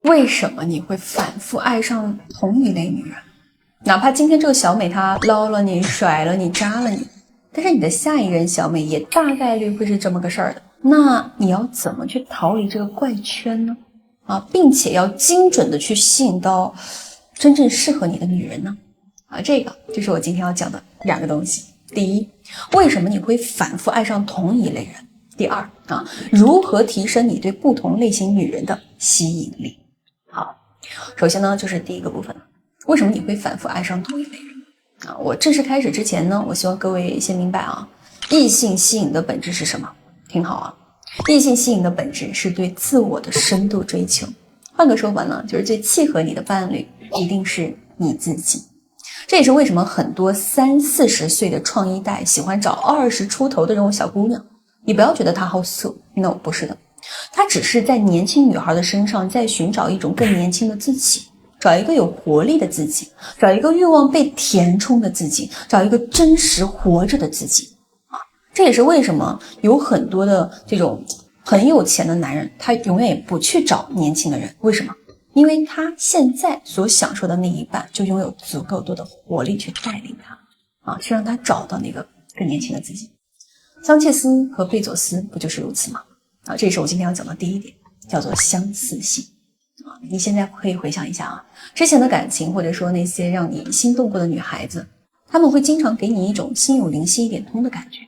为什么你会反复爱上同一类女人？哪怕今天这个小美她捞了你、甩了你、渣了你，但是你的下一任小美也大概率会是这么个事儿的。那你要怎么去逃离这个怪圈呢？并且要精准的去吸引到真正适合你的女人呢？这个就是我今天要讲的2个东西。第一，为什么你会反复爱上同一类人？第二，如何提升你对不同类型女人的吸引力？好，首先呢，就是第一个部分，为什么你会反复爱上同一类人？我正式开始之前呢，我希望各位先明白异性吸引的本质是什么？听好异性吸引的本质是对自我的深度追求。换个说法呢，就是最契合你的伴侣一定是你自己。这也是为什么很多30-40岁的创一代喜欢找20出头的这种小姑娘。你不要觉得她好色 ，no， 不是的，她只是在年轻女孩的身上在寻找一种更年轻的自己，找一个有活力的自己，找一个欲望被填充的自己，找一个真实活着的自己。这也是为什么有很多的这种很有钱的男人，他永远也不去找年轻的人。为什么？因为他现在所享受的那一半就拥有足够多的活力去带领他去让他找到那个更年轻的自己。桑切斯和贝佐斯不就是如此吗？这也是我今天要讲的第一点，叫做相似性。你现在可以回想一下之前的感情，或者说那些让你心动过的女孩子，她们会经常给你一种心有灵犀一点通的感觉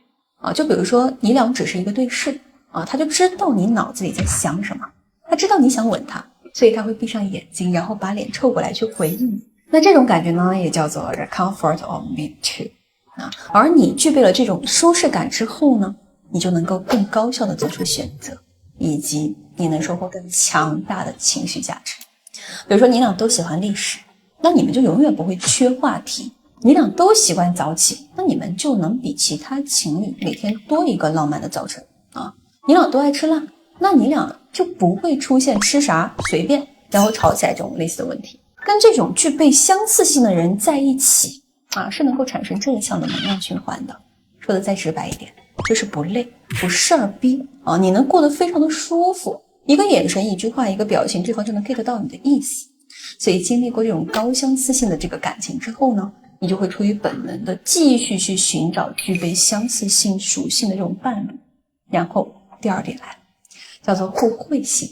就比如说你俩只是一个对视她就知道你脑子里在想什么，她知道你想吻她，所以她会闭上眼睛，然后把脸凑过来去回应你。那这种感觉呢，也叫做 the comfort of me too。而你具备了这种舒适感之后呢，你就能够更高效的做出选择，以及你能收获更强大的情绪价值。比如说你俩都喜欢历史，那你们就永远不会缺话题。你俩都习惯早起，那你们就能比其他情侣每天多一个浪漫的早晨你俩都爱吃辣，那你俩就不会出现吃啥随便然后吵起来这种类似的问题。跟这种具备相似性的人在一起是能够产生正向的能量循环的。说的再直白一点，就是不累不事儿逼你能过得非常的舒服，一个眼神一句话一个表情，对方就能 get 到你的意思。所以经历过这种高相似性的这个感情之后呢，你就会出于本能的继续去寻找具备相似性属性的这种伴侣。然后第二点来了，叫做互惠性。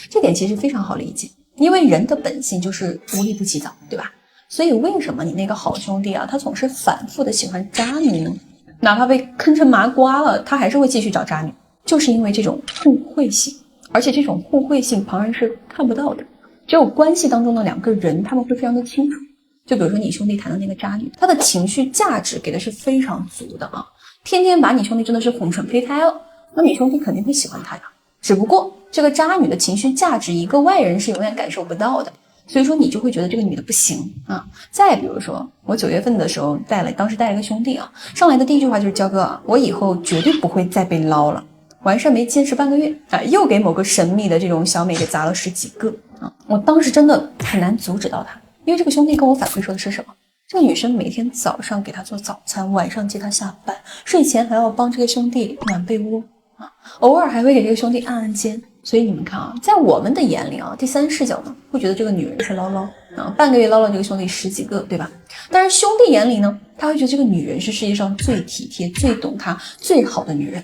这点其实非常好理解，因为人的本性就是无利不起早，对吧？所以为什么你那个好兄弟他总是反复的喜欢渣女呢？哪怕被坑成麻瓜了，他还是会继续找渣女，就是因为这种互惠性。而且这种互惠性旁人是看不到的，只有关系当中的2个人他们会非常的清楚。就比如说你兄弟谈的那个渣女，她的情绪价值给的是非常足的天天把你兄弟真的是哄成胚胎了，那你兄弟肯定会喜欢她呀。只不过这个渣女的情绪价值一个外人是永远感受不到的，所以说你就会觉得这个女的不行再比如说我9月份的时候当时带了一个兄弟上来的第一句话就是：焦哥我以后绝对不会再被捞了。完事没坚持半个月又给某个神秘的这种小美给砸了10几个我当时真的很难阻止到他，因为这个兄弟跟我反馈说的是什么？这个女生每天早上给他做早餐，晚上接他下班，睡前还要帮这个兄弟暖被窝偶尔还会给这个兄弟按按肩。所以你们看在我们的眼里第三视角呢，会觉得这个女人是捞捞半个月捞了这个兄弟10几个，对吧？但是兄弟眼里呢，他会觉得这个女人是世界上最体贴、最懂他、最好的女人，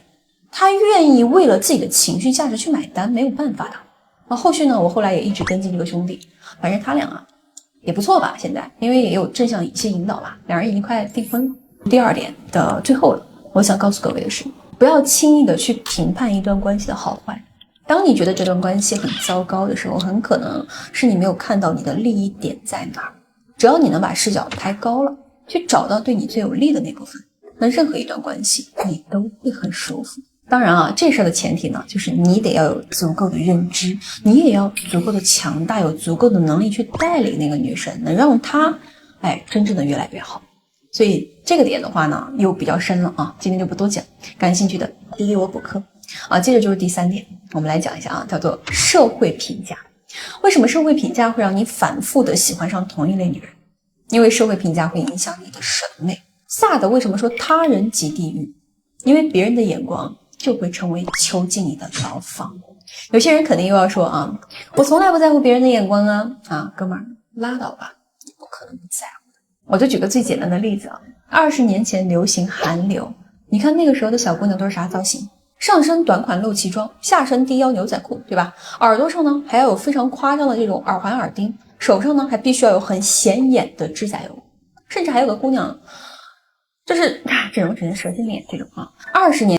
他愿意为了自己的情绪价值去买单，没有办法的后续呢，我后来也一直跟进这个兄弟，反正他俩也不错吧，现在因为也有正向一些引导吧，2人已经快订婚了。第二点的最后了，我想告诉各位的是，不要轻易的去评判一段关系的好坏。当你觉得这段关系很糟糕的时候，很可能是你没有看到你的利益点在哪儿。只要你能把视角抬高了，去找到对你最有利的那部分，那任何一段关系你都会很舒服。当然这事的前提呢，就是你得要有足够的认知，你也要足够的强大，有足够的能力去带领那个女生，能让她真正的越来越好。所以这个点的话呢，又比较深了今天就不多讲，感兴趣的滴滴我补课接着就是第3点，我们来讲一下叫做社会评价。为什么社会评价会让你反复的喜欢上同一类女人？因为社会评价会影响你的审美。萨德为什么说他人即地狱？因为别人的眼光就会成为囚禁你的牢房。有些人肯定又要说啊，我从来不在乎别人的眼光啊，哥们儿拉倒吧，你不可能不在乎的。我就举个最简单的例子啊，20年前流行韩流，你看那个时候的小姑娘都是啥造型？上身短款露脐装，下身低腰牛仔裤，对吧？耳朵上呢还要有非常夸张的这种耳环耳钉，手上呢还必须要有很显眼的指甲油，甚至还有个姑娘就是整容只能蛇精脸这种啊。20年